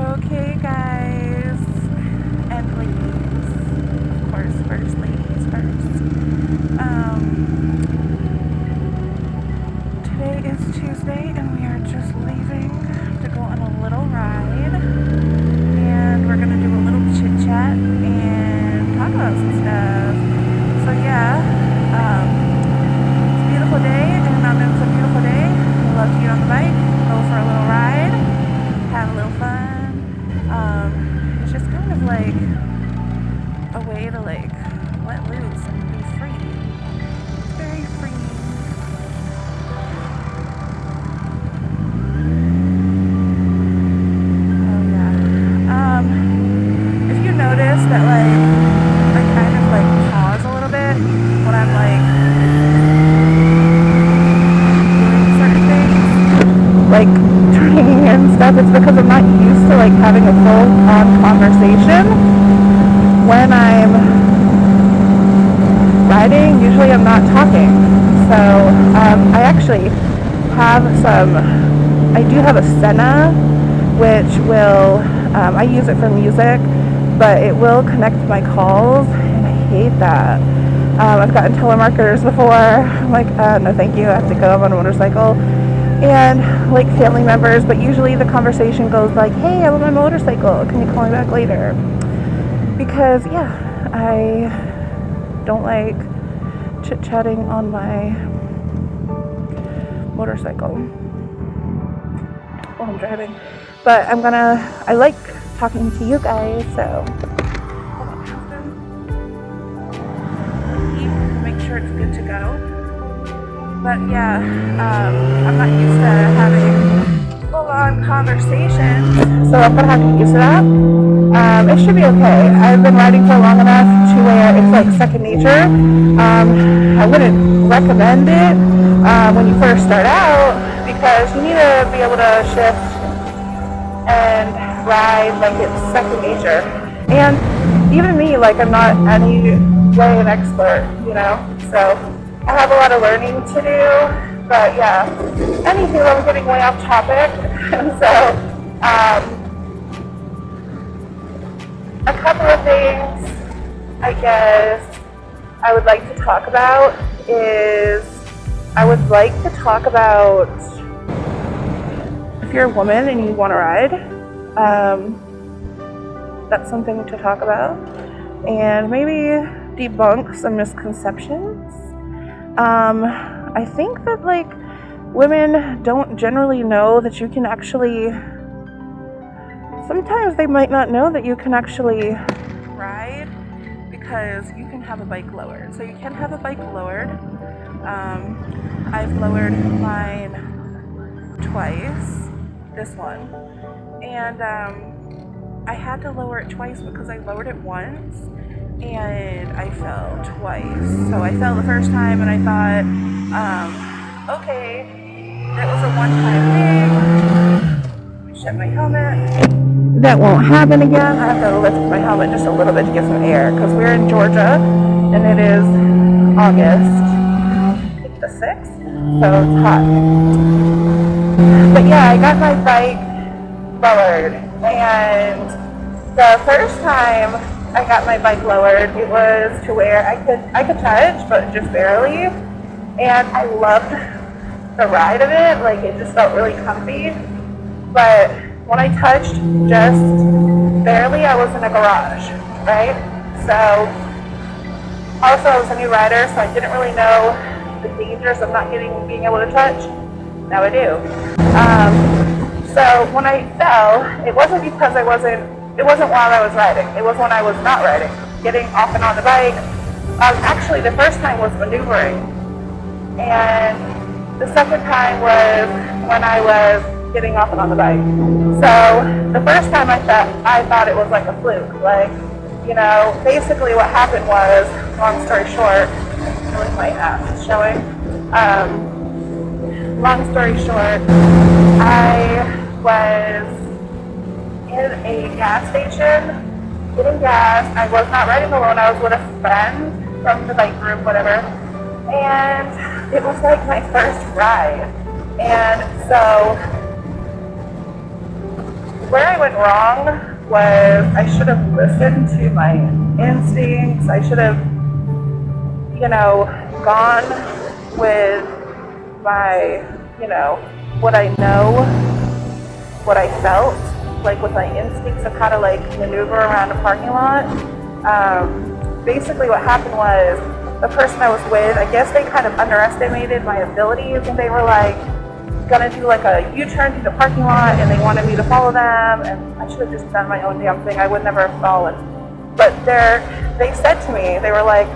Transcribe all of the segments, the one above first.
Okay, guys and ladies, of course, first ladies first. Today is Tuesday, and we are just leaving to go on a little ride, and we're gonna do a little chit chat and talk about some stuff. So yeah, it's a beautiful day, and on it's a beautiful day. I love to get on the bike, go for a little ride, have a little fun. It's just kind of like a way to like let loose and be free. It's very freeing. Oh yeah. If you notice that like I kind of like pause a little bit when I'm like doing certain things, like training and stuff, it's because I'm not used to like having a full on conversation when I'm riding. Usually I'm not talking. So I actually have I do have a Senna, which will, I use it for music, but it will connect to my calls, and I hate that. I've gotten telemarketers before. I'm like, no thank you, I have to go. I'm on a motorcycle. And like family members, but usually the conversation goes like, hey, I'm on my motorcycle, can you call me back later? Because yeah, I don't like chit-chatting on my motorcycle while I'm driving. But I like talking to you guys, so hold on, make sure it's good to go. But yeah, I'm not used to having full-on conversations, so I'm gonna have to get used to that. It should be okay. I've been riding for long enough to where it's like second nature. I wouldn't recommend it when you first start out, because you need to be able to shift and ride like it's second nature. And even me, like I'm not any way an expert, so I have a lot of learning to do. But yeah, anywho, I'm getting way off topic. So a couple of things I guess I would like to talk about is if you're a woman and you want to ride, that's something to talk about, and maybe debunk some misconceptions. I think that like women don't generally know that you can actually, sometimes they might not know that you can actually ride, because you can have a bike lowered. So you can have a bike lowered. I've lowered mine twice, this one, and I had to lower it twice because I lowered it once and I fell twice. So I fell the first time and I thought, okay, that was a one-time thing. Shut my helmet. That won't happen again. I have to lift my helmet just a little bit to get some air, because we're in Georgia and it is August, I think the 6th, so it's hot. But yeah, I got my bike lowered, and the first time I got my bike lowered, it was to where I could touch, but just barely, and I loved the ride of it. Like, it just felt really comfy. But when I touched just barely, I was in a garage, right? So also I was a new rider, so I didn't really know the dangers of not being able to touch. Now I do. So when I fell, it wasn't because it wasn't while I was riding. It was when I was not riding, getting off and on the bike. Actually, the first time was maneuvering, and the second time was when I was getting off and on the bike. So the first time I thought it was like a fluke. Like, basically what happened was, long story short, really my ass is showing. Long story short, I was in a gas station getting gas. I was not riding alone. I was with a friend from the bike group, whatever. And it was like my first ride. And so where I went wrong was I should have listened to my instincts. I should have, gone with my, what I know, what I felt, like with my instincts of how to like maneuver around a parking lot. Basically what happened was the person I was with, I guess they kind of underestimated my abilities, and they were like gonna do like a U-turn through the parking lot, and they wanted me to follow them, and I should have just done my own damn thing. I would never have fallen. But they said to me, they were like,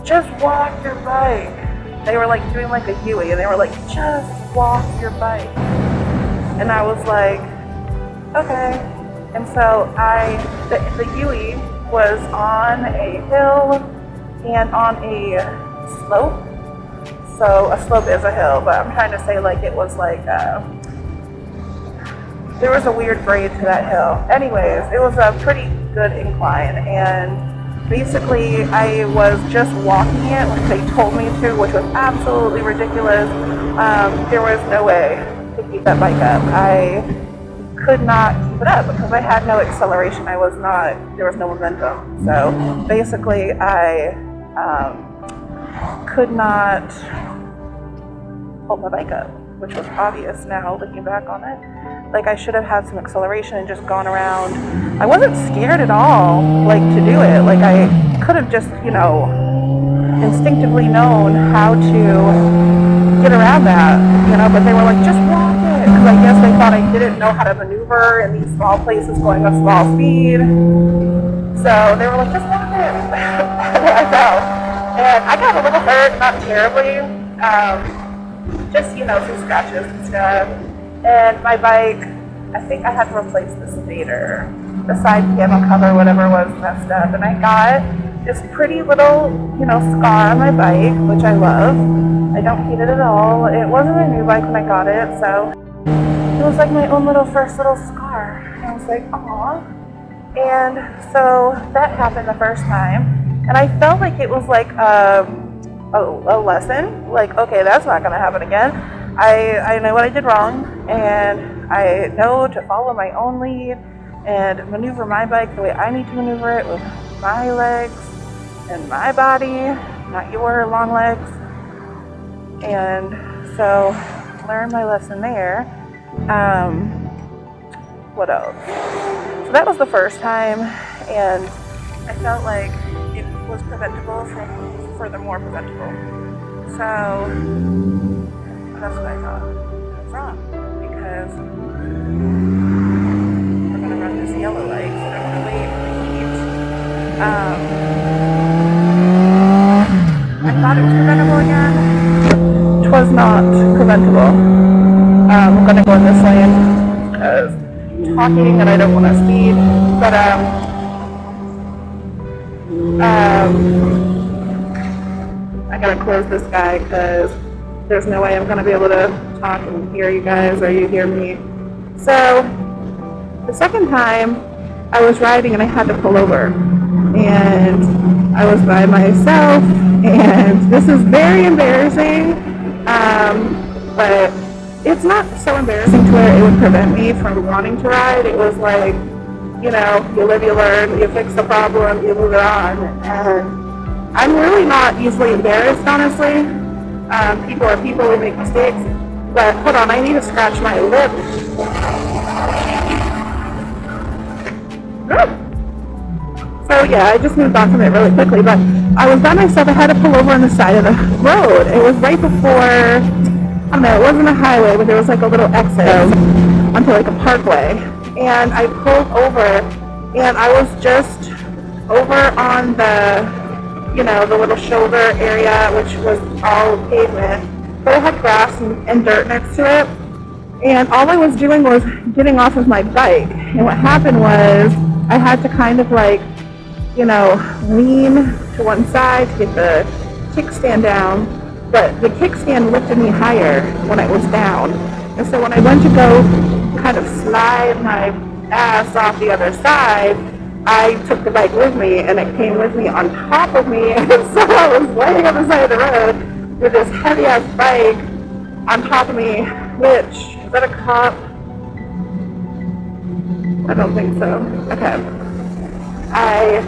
just walk your bike. They were like doing like a Huey, and they were like, just walk your bike. And I was like, okay. And so the Huey was on a hill and on a slope. So a slope is a hill, but I'm trying to say like it was like, there was a weird grade to that hill. Anyways, it was a pretty good incline, and basically I was just walking it like they told me to, which was absolutely ridiculous. There was no way to keep that bike up. I could not keep it up because I had no acceleration. There was no momentum. So basically I could not hold my bike up, which was obvious now looking back on it. Like I should have had some acceleration and just gone around. I wasn't scared at all, like to do it. Like I could have just, instinctively known how to get around that, but they were like, just walk it. Because I guess they thought I didn't know how to maneuver in these small places going at small speed. So they were like, just walk it. I fell. And I got a little hurt, not terribly. Just, some scratches and stuff. And my bike, I think I had to replace the stator. The side panel cover, whatever, was messed up. And I got this pretty little, scar on my bike, which I love. I don't hate it at all. It wasn't a new bike when I got it, so it was like my own first little scar. And I was like, aw. And so that happened the first time. And I felt like it was like a lesson. Like, okay, that's not going to happen again. I know what I did wrong, and I know to follow my own lead and maneuver my bike the way I need to maneuver it with my legs and my body, not your long legs. And so learned my lesson there. What else? So that was the first time, and I felt like it was preventable from furthermore preventable. So that's what I thought. I was wrong, because we're going to run this yellow light, so I don't want to wait and eat. I thought it was preventable again. It was not preventable. I'm going to go in this lane because I'm talking and I don't want to speed. But I got to close this guy because there's no way I'm going to be able to talk and hear you guys or you hear me. So the second time I was riding and I had to pull over, and I was by myself, and this is very embarrassing, but it's not so embarrassing to where it would prevent me from wanting to ride. It was like, you live, you learn, you fix the problem, you move it on, and I'm really not easily embarrassed, honestly. People are people, we make mistakes. But hold on, I need to scratch my lip. So yeah, I just moved on from it really quickly, but I was by myself. I had to pull over on the side of the road. It was right before, I don't know, it wasn't a highway, but there was like a little exit onto like a parkway. And I pulled over, and I was just over on the the little shoulder area, which was all pavement, but it had grass and dirt next to it. And all I was doing was getting off of my bike. And what happened was I had to kind of like, lean to one side to get the kickstand down, but the kickstand lifted me higher when I was down. And so when I went to go kind of slide my ass off the other side, I took the bike with me, and it came with me on top of me, and so I was laying on the side of the road with this heavy-ass bike on top of me, which, is that a cop? I don't think so. Okay. I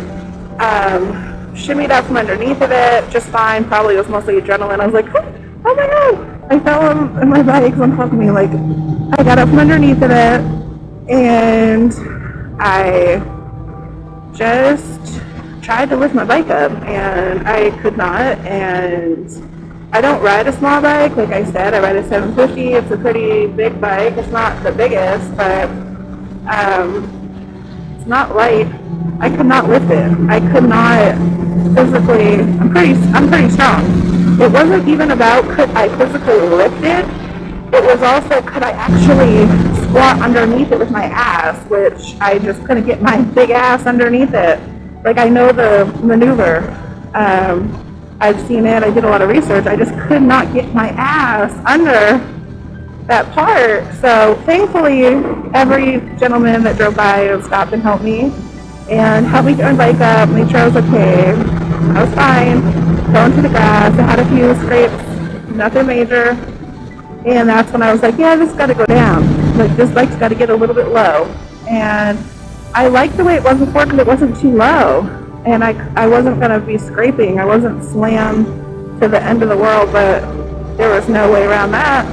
shimmied out from underneath of it just fine. Probably it was mostly adrenaline. I was like, oh my god! I fell on my bike on top of me. Like, I got up from underneath of it, and I just tried to lift my bike up, and I could not. And I don't ride a small bike. Like I said, I ride a 750. It's a pretty big bike. It's not the biggest, but it's not light. I could not lift it. I could not physically. I'm pretty strong. It wasn't even about could I physically lift it. It was also could I actually squat underneath it with my ass, which I just couldn't get my big ass underneath it. Like, I know the maneuver. I've seen it. I did a lot of research. I just could not get my ass under that part. So thankfully, every gentleman that drove by stopped and helped me and helped me get my bike up, made sure I was okay. I was fine. Going to the grass. I had a few scrapes, nothing major. And that's when I was like, yeah, this has got to go down. Like, this bike's got to get a little bit low. And I liked the way it was before because it wasn't too low. And I wasn't going to be scraping. I wasn't slammed to the end of the world, but there was no way around that.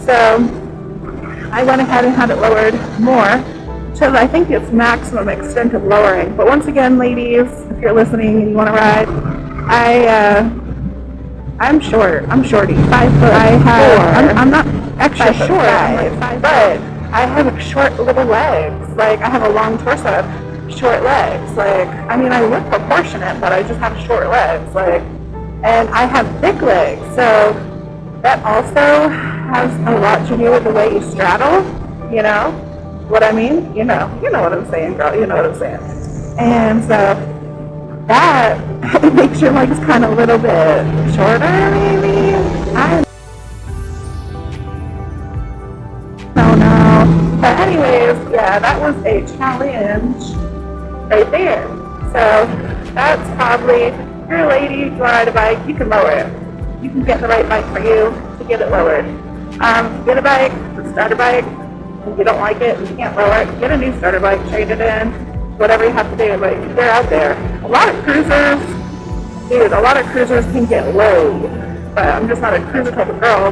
So I went ahead and had it lowered more to, I think, its maximum extent of lowering. But once again, ladies, if you're listening and you want to ride, I'm short. I'm shorty. 5 foot. I'm not extra short, but I have short little legs. Like, I have a long torso, short legs. Like, I mean, I look proportionate, but I just have short legs. Like, and I have thick legs, so that also has a lot to do with the way you straddle. You know what I mean? You know what I'm saying, girl. You know what I'm saying. And so that makes your legs kind of a little bit shorter, maybe. I don't know. But anyways, yeah, that was a challenge right there. So that's probably, if you're a lady, you want to ride a bike, you can lower it. You can get the right bike for you to get it lowered. Get a bike, a starter bike. If you don't like it, you can't lower it, get a new starter bike, trade it in, whatever you have to do. But they're out there. A lot of cruisers can get low, but I'm just not a cruiser type of girl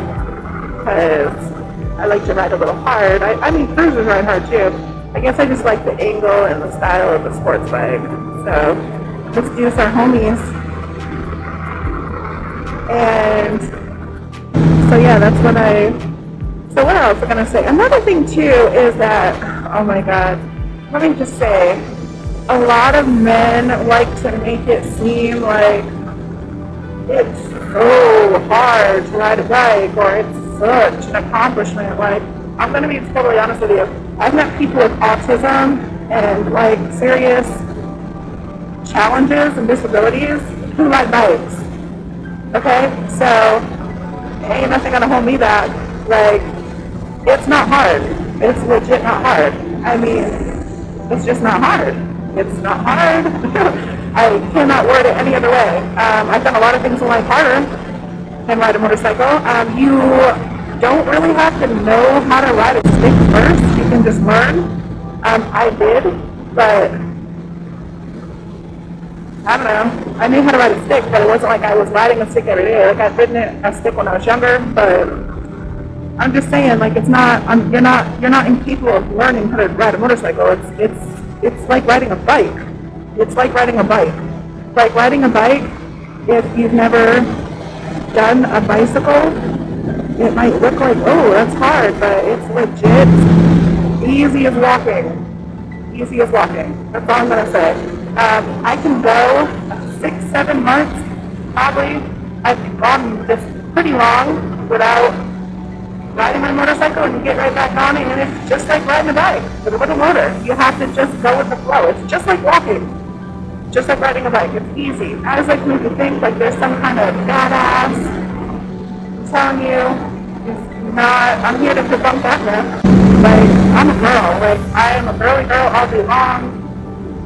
because I like to ride a little hard. I mean, cruisers ride hard too. I guess I just like the angle and the style of the sports bike. So let's do our homies. And so yeah, that's what so what else I'm going to say? Another thing too is that, oh my God, let me just say, a lot of men like to make it seem like it's so hard to ride a bike or it's such an accomplishment. Like, I'm going to be totally honest with you. I've met people with autism and like serious challenges and disabilities who ride bikes. Okay? So, ain't nothing going to hold me back. Like, it's not hard. It's legit not hard. I mean, it's just not hard. It's not hard. I cannot word it any other way. I've done a lot of things in life harder than ride a motorcycle. You don't really have to know how to ride a stick first. You can just learn. I did, but I don't know. I knew how to ride a stick, but it wasn't like I was riding a stick every day. Like, I'd ridden a stick when I was younger, but I'm just saying, like, it's not. You're not incapable of learning how to ride a motorcycle. It's like riding a bike. It's like riding a bike. Like riding a bike, if you've never done a bicycle, it might look like, oh, that's hard, but it's legit easy as walking. Easy as walking. That's all I'm going to say. I can go 6-7 months, probably. I've gone this pretty long without riding my motorcycle, and you get right back on it, and it's just like riding a bike with a little motor. You have to just go with the flow. It's just like walking, just like riding a bike. It's easy. I always like to make you think like there's some kind of badass. I'm telling you, it's not. I'm here to debunk that myth. Like, I'm a girl. Like, I am a girly girl all day long.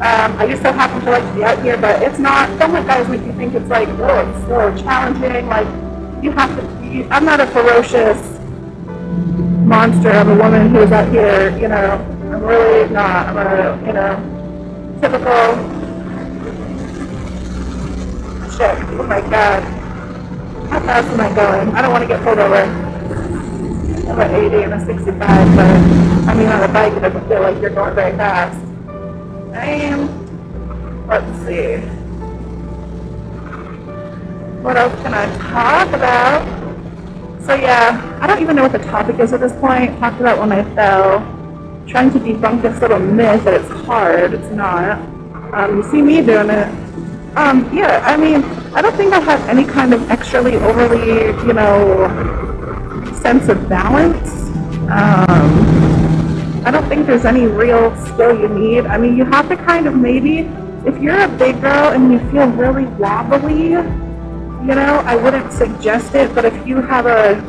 I used to happen to like to be out here, but it's not. Don't let guys make you think it's like, oh, it's so challenging. Like, you have to be. I'm not a ferocious monster of a woman who's out here, I'm really not. I'm a, typical chick. Oh my god. How fast am I going? I don't want to get pulled over. I'm at 80 and a 65, but I mean on a bike it doesn't feel like you're going very fast. Let's see. What else can I talk about? So yeah, I don't even know what the topic is at this point. Talked about when I fell. Trying to debunk this little myth that it's hard. It's not. You see me doing it. Yeah, I mean, I don't think I have any kind of extrally overly, sense of balance. I don't think there's any real skill you need. I mean, you have to kind of maybe, if you're a big girl and you feel really wobbly, I wouldn't suggest it, but if you have a,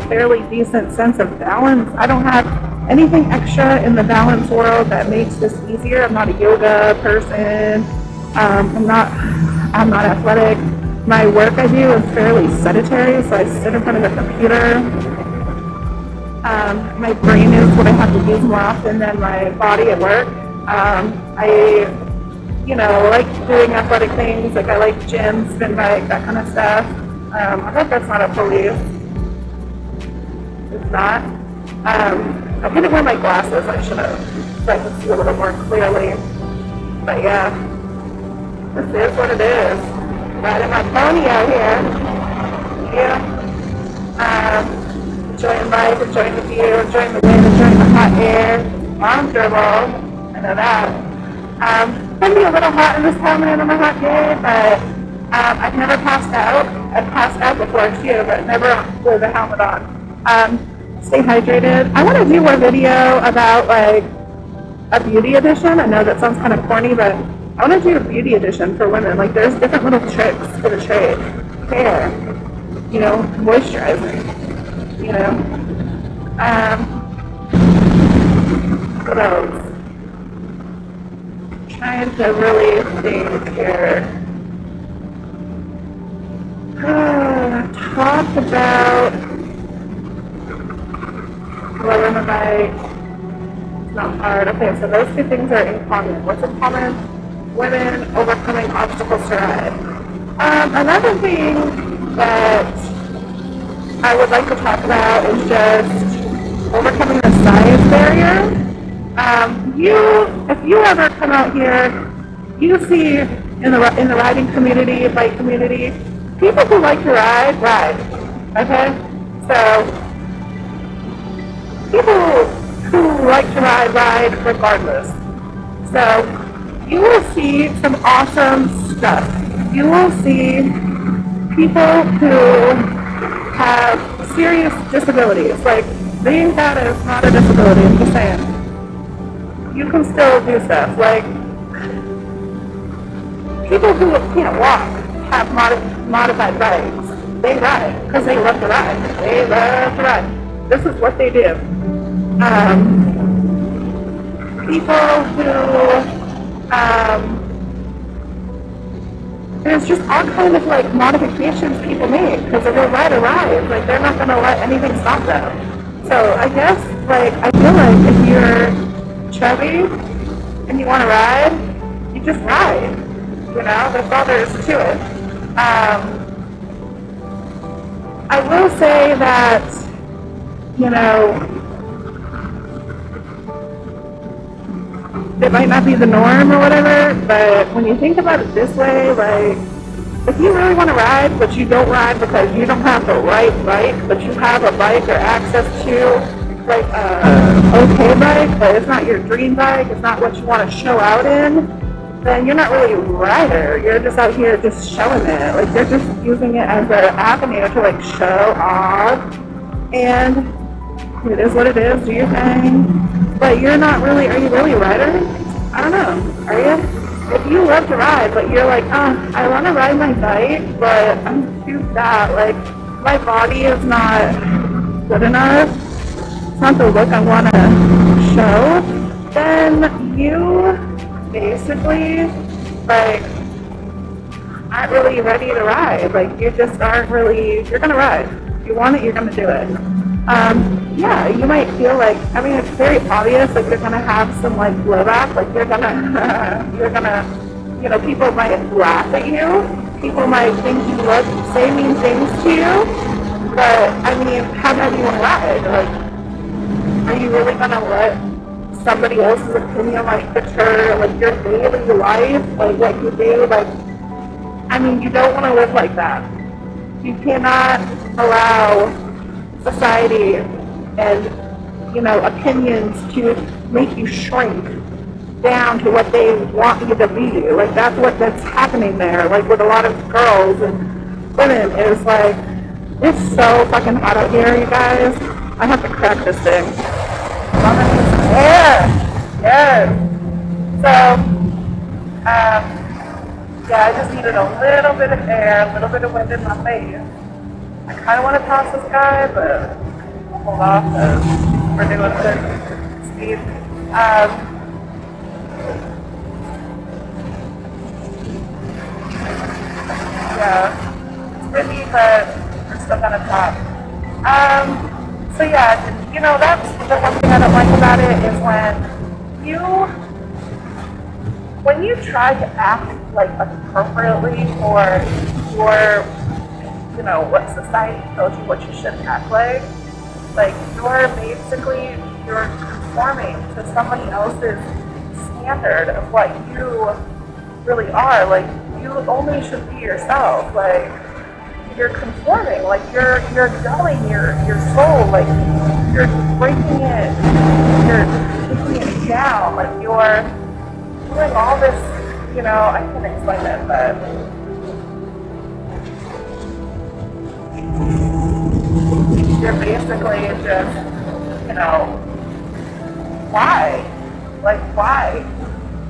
fairly decent sense of balance, I don't have anything extra in the balance world that makes this easier. I'm not a yoga person. I'm not athletic. My work I do is fairly sedentary, so I sit in front of a computer. My brain is what I have to use more often than my body at work. I like doing athletic things, like I like gym, spin bike, that kind of stuff. I hope that's not a police. It's not. I didn't wear my glasses, I should have, so I could see a little more clearly. But yeah, this is what it is. Riding my pony out here. Yeah. Enjoying life, enjoying the view, enjoying the wind, enjoying the hot air. Comfortable. I know that. It can be a little hot in this helmet on a hot day, but I've never passed out. I've passed out before too, but never with a helmet on. Stay hydrated. I want to do a video about like a beauty edition. I know that sounds kind of corny, but I want to do a beauty edition for women. Like there's different little tricks for the trade. Hair, moisturizing, what else? Trying to really think here. Talk about lowering the bike. It's not hard. Okay, so those two things are in common. What's in common? Women overcoming obstacles to ride. Another thing that I would like to talk about is just overcoming the size barrier. If you ever come out here, you see in the riding community, bike community, people who like to ride. Okay, so people who like to ride regardless. So you will see some awesome stuff. You will see people who have serious disabilities. Like, being fat is not a disability, I'm just saying. You can still do stuff. Like, people who can't walk have modified bikes. They ride because they love to ride. They love to ride. This is what they do. People who there's just all kinds of like modifications people make because if they ride a ride, like they're not going to let anything stop them. So I guess like I feel like if you're chubby and you want to ride, you just ride. That's all there is to it. I will say that it might not be the norm or whatever, but when you think about it this way, like, if you really want to ride, but you don't ride because you don't have the right bike, but you have a bike or access to, like, okay bike, but it's not your dream bike, it's not what you want to show out in, then you're not really a rider. You're just out here just showing it. Like, you're just using it as an avenue to, like, show off, and it is what it is, do your thing. But you're not really, are you really a rider? I don't know, are you? If you love to ride, but you're like, I want to ride my bike, but I'm too fat, like, my body is not good enough, it's not the look I want to show, then you basically, like, aren't really ready to ride. Like, you just aren't really, you're going to ride. If you want it, you're going to do it. yeah, you might feel like, I mean, it's very obvious, like you're gonna have some like blowback, like you're gonna, you know, people might laugh at you, people might think you look, say mean things to you, but I mean, how about you ride? Like, are you really gonna let somebody else's opinion like deter like your daily life, like what you do? Like, I mean, you don't want to live like that. You cannot allow society and, you know, opinions to make you shrink down to what they want you to be. Like, that's happening there. Like, with a lot of girls and women, is like, it's so fucking hot out here, you guys. I have to crack this thing. Yeah, yes. So, yeah, I just needed a little bit of air, a little bit of wind in my face. I kind of want to toss this guy, but hold off because we're doing a good speed. Yeah, it's windy, but we're still gonna talk. So yeah, you know, that's the one thing I don't like about it is when you try to act like appropriately for your, you know, what society tells you what you should act like you're conforming to somebody else's standard of what you really are. Like, you only should be yourself. Like, you're conforming, like you're dulling your soul, like you're breaking it, you're taking it down, like you're doing all this, you know, I can't explain it, but you're basically just, you know, why? Like, why?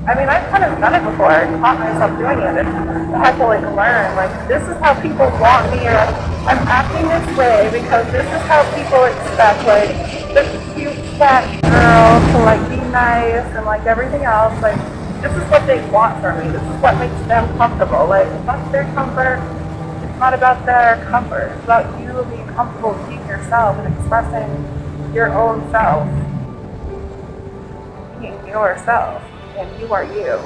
I mean, I've kind of done it before. I caught myself doing it, and I had to like learn. Like, this is how people want me, or I'm acting this way because this is how people expect like the cute fat girl to like be nice and like everything else. Like, this is what they want from me. This is what makes them comfortable. Like, it's not their comfort. It's not about their comfort. It's about you being comfortable being yourself and expressing your own self, being yourself. And you are you.